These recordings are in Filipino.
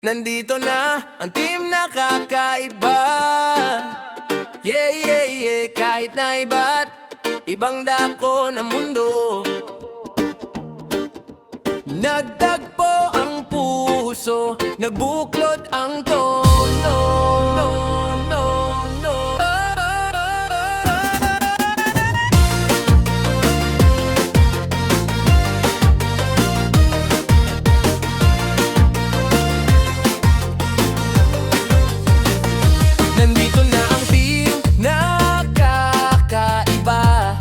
Nandito na ang team na kakaiba. Yeah, yeah, yeah. Kahit na iba't ibang dako ng mundo, nagtagpo ang puso, nagbuklod ang tono. Nandito na ang team na kakaiba.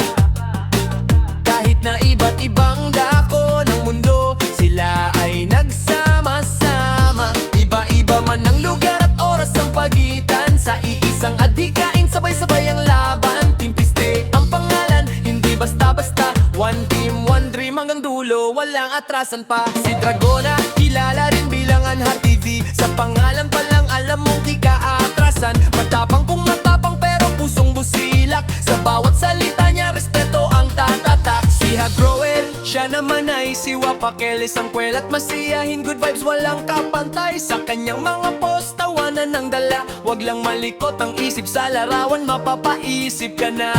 Kahit na iba't ibang dako ng mundo, sila ay nagsama-sama. Iba-iba man ang lugar at oras ang pagitan, sa iisang adhikain sabay-sabay ang laban. Team Piste ang pangalan, hindi basta-basta. One team, one dream hanggang dulo, walang atrasan pa. Si Dragona, kilala rin bilang Anha TV. Sa pangalan pa lang alam mong di ka aatrasan. Matapang kung matapang pero pusong busilak. Sa bawat salita niya respeto ang tatatak. Si Hagroel, siya naman ay si Wapakeles. Ang kwelat masiyahin, good vibes walang kapantay. Sa kanyang mga post, tawanan ng dala. Wag lang malikot ang isip sa larawan, mapapaisip ka na.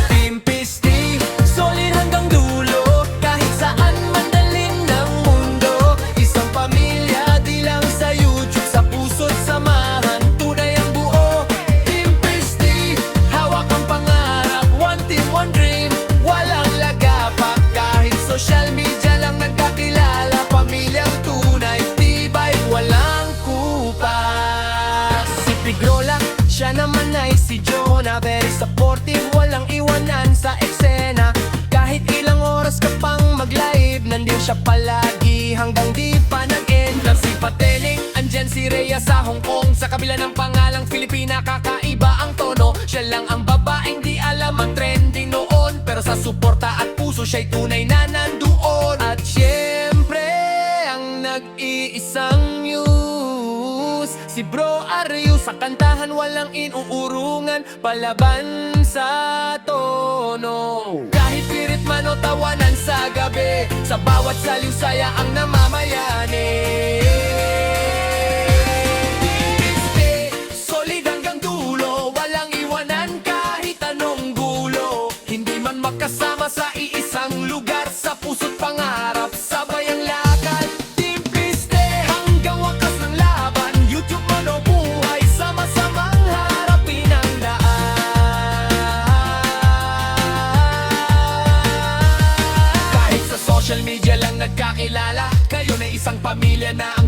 Team Piste, solid hanggang dulo. Kahit saan man dalhin ng mundo, isang pamilya di lang sa YouTube, sa puso't samahan, tunay ang buo. Team Piste, hawak ang pangarap. One team, one dream, walang lagapak. Kahit social media lang nagkakilala, pamilyang tunay, tibay, walang kupas. Si Pigrola, siya naman ay si Jonah. Very supportive, walang iwanan sa eksena. Kahit ilang oras ka pang mag-live, nandiyan siya palagi hanggang di pa nag-end. Si Pateling, andyan si Rhea sa Hong Kong. Sa kabila ng pangalang Filipina, kakaiba ang tono. Siya lang ang babaeng di alam ang trending noon, pero sa suporta at puso siya'y tunay na nandoon. At syempre, ang nag-iisang news, si Bro Aryu. Sa kantahan walang inuurungan, palaban sa tono. Kahit pirit man o tawanan sa gabi, sa bawat saliw saya ang namamayani. Piste, solid hanggang dulo, walang iwanan kahit anong gulo. Hindi man magkasama sa iisang lugar, sa puso't pangarap, sabay ang lakad. Team Piste, hanggang wakas ng laban, YouTube man o buhay, sama-samang harapin ang daan. Kahit sa social media lang nagkakilala, kayo na isang pamilya na